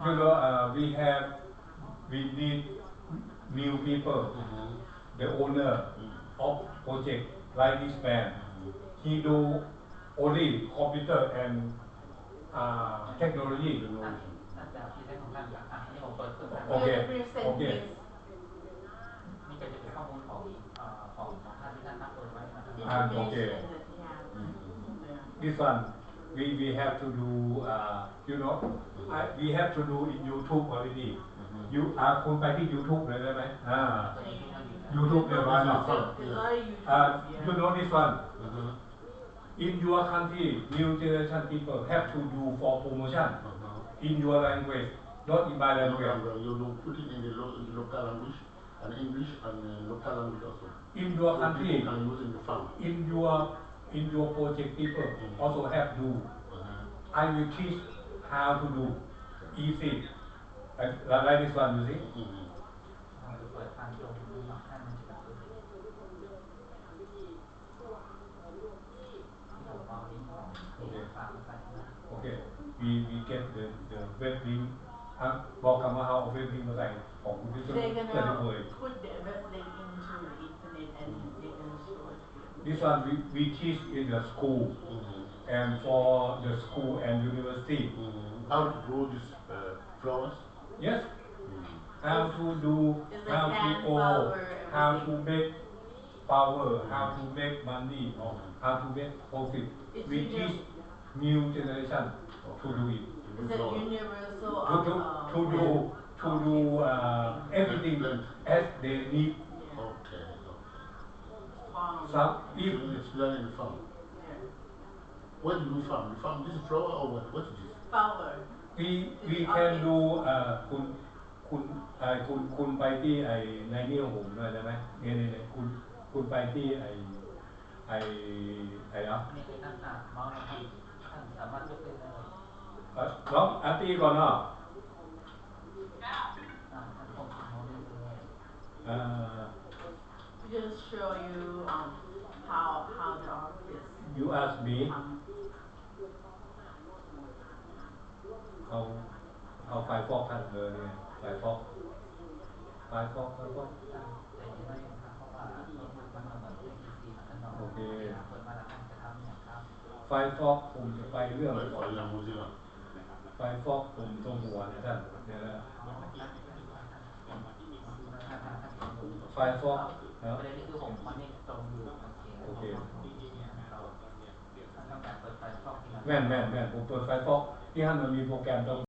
You know, we need new people. The owner of project like this man, he do only computer and technology. Okay. Okay. นี่จะเป็นข้อมูลของท่านที่ท่านรับเปิดไว้นะครับ Okay. This one we have to do you know we have to do in YouTube already. You คุณไปที่ YouTube เลยได้ไหมYouTube เรียบร้อยแล้วyou know this one in your country new generation people have to do for promotion in your language not in my language you do put it in the local language and English and local language also in your country you can use in the farm in your project people also have to I will teach how to do easy like this one you see เปิดทางตรงท่านOkay, we get the web link บอกคำว่า how web link มาใส่ของคุณที่จะ They're gonna put the web link into the internet and they're gonna show it here. This one we teach in the school and for the school and university. How to grow these flowers? Yes. How to do, how to grow, how to make power, how to make money, or how to make profit. We teach new generation to do it. It's a universal To do everything as they need. Okay. Some if it's learn in the farm. What do you farm? You farm this flower or what is this? Flower. We can do คุณไปที่ในนี่ของผมหน่อยได้ไหมเนี่ยคุณไปที่เนาะ นี่คือท่านมองนะครับท่านสามารถยกเลิกได้เลย ลองอาตีก่อนเนาะ Just show you how the office You ask me เอาไฟฟอกกันเลยเนี่ยไฟฟอกแต่ยังไม่ครับเพราะว่ามันเหมือนเป็น EC ของท่านโอเคเปิดมาแล้วท่านจะทำอย่างครับไฟฟอกผมจะไปเรื่องไฟฟอกผมตรงหัวนะท่านเดี๋ยวนะไฟฟอกนะประเด็นนี้คือผมมันนี่ตรงอยู่โอเคท่านต้องการเปิดไฟฟอกแม่นผมเปิดไฟฟอกที่ท่านมันมีโปรแกรมตรง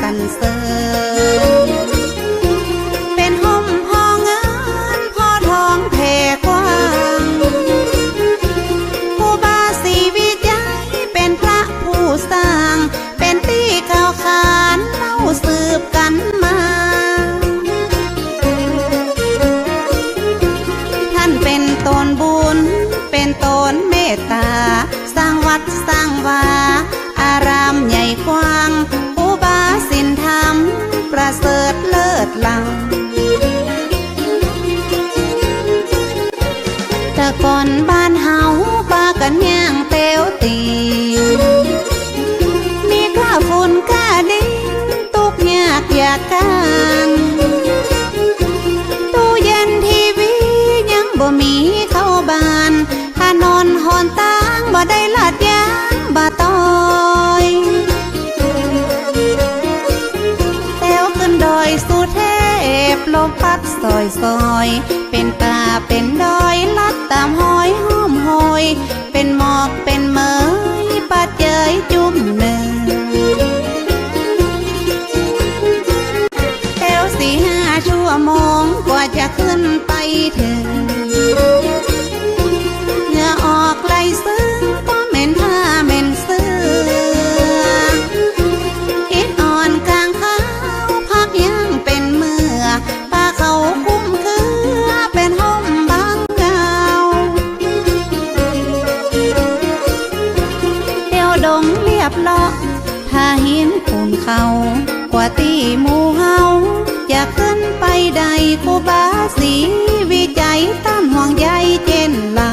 สรรเสริญเป็นห่มพอเงินพอทองแผ่กว้างผู้บาศรีวิจัยเป็นพระผู้สร้างเป็นที่กล่าวขานเล่าสืบกันมาท่านเป็นตนบุญเป็นตนเมตตาสร้างวัดสร้างวาอารามใหญ่กว้างสินธรรมประเสริฐเลิศล้ำแต่ก่อนบ้านเฮาปากันย่างเตวตีมีกล้าฝุ่นกล้าดินตุกยากอยากกันตู้เย็นทีวียังบ่มีเข้าบ้านถ้านอนหอนตางบ่ได้ลาดยางบ่ต้อยดอยสุเทพลมพัดซอยเป็นป่าเป็นดอยลัดตามห้อยห้อมหอยเป็นหมอกเป็นเมยปัดเจยจุ่มหนึ่งแถว4-5ชั่ว ชั่วโมงกว่าจะขึ้นไปถึงเหงื่อออกไหลซึ้งก็เหม็นผ้าเหม็นเสื้ออิดอ่อนกลางเขาพักยังเป็นเมื่อป้าเขาคุ้มคือเป็นห้องบางเงาเดี่ยวดงเรียบเลาะถ้าหินปูนเขากว่าตีหมู่เฮาจะขึ้นไปใดครูบาศรีวิจัยต้านห่วงใยเจนเรา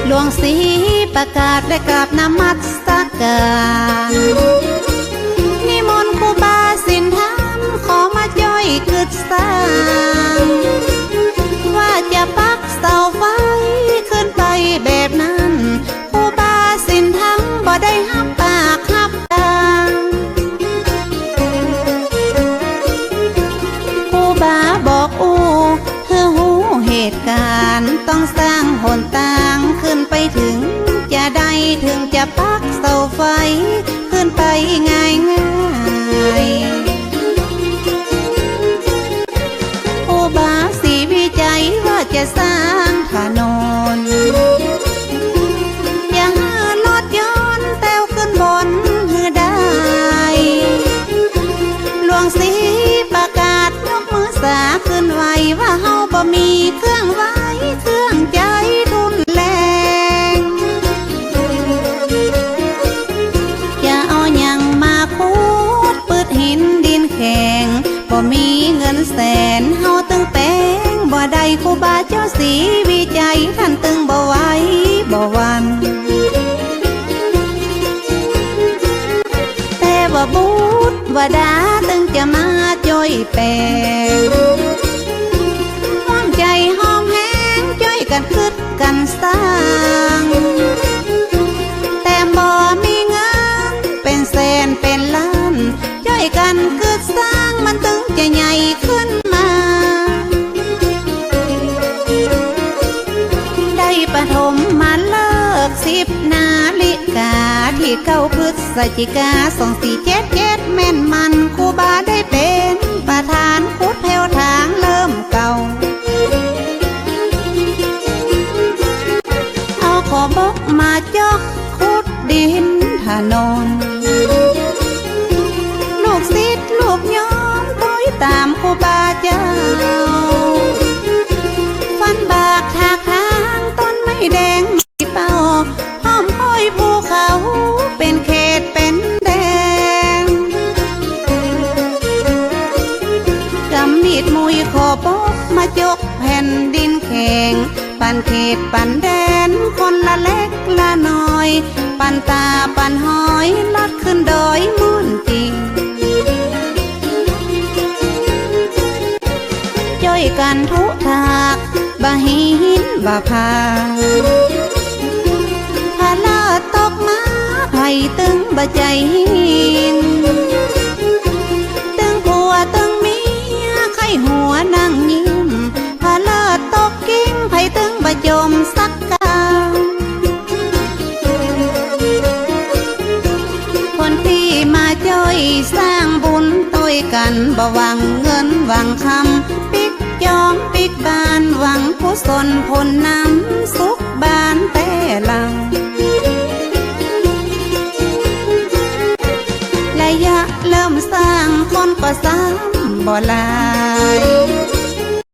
หลวงศรีประกาศได้กราบนมัสการนิมนต์ครูบาสินธรรมขอมาจ้อยกึศสร้างว่าจะปักเสาไฟขึ้นไปแบบนั้นครูบาสินธรรมบ่ได้หับปากหับตาครูบาบอกเธอหูเหตุการณ์ต้องสร้างหนทางขึ้นไปถึงจะได้ถึงจะปักเสาไฟขึ้นไปง่ายครูบาศรีวิจัยว่าจะสร้างถนนอย่างรถยนต์แต้วขึ้นบนหือได้หลวงศรีประกาศยกมือสาขึ้นไว้ว่าเฮาบ่มีเครื่องไว้เครื่องใจรุนแรงอย่าเอาหยังมาคูดปืดหินดินแข็งบ่มีเงินแสนเฮาตึงแป้งบ่ได้ครูบาเจ้าศรีวิจัยท่านตึงบ่ไหวบ่วันแต่ว่าบุตรว่าดาตึงจะมาจ้อยแปลงห้องใจหอมแห้งจ้อยกันคึดกันสร้างแต่บ่มีเงินเป็นแสนเป็นล้านจ้อยกันคึดสร้างมันตึงจะใหญ่ขึ้นมาได้ปฐมมาเลิก10 นาฬิกาที่9 พฤศจิกา2477แม่นมันครูบาได้เป็นประธานขุดแผ่วทางเริ่มเก่าเอาขอบกมาจอกขุดดินถนนลูกศิษย์ลูกย้อมต้อยตามครูบาเจ้าฟันบากทากทางต้นไม้แดงมีเป้าห้อมห้อยภูเขาเป็นเขตเป็นแดงกำมีดมุยขอบกมาจกแผ่นดินแข็งปันเขตปันแดนคนละเล็กละน้อยปันตาปันหอยลัดขึ้นดอยมุ่นจริงจ้อยกันทุกทากบะหินบะพาพาลาตกมาไผ่ตึงบะใจหินตึงผัวตึงเมียไข้หัวนั่งยิ้มพาลาตกกิ้งไผ่ตึงบะจมสักกาคนที่มาจ้อยสร้างบุญต้อยกันบ่หวังเงินหวังคำปิกจองปิกบานหวังกุศลผลนำสุขบานแต่ลังระยะเริ่มสร้างคนก็ซ้ำบ่หลาย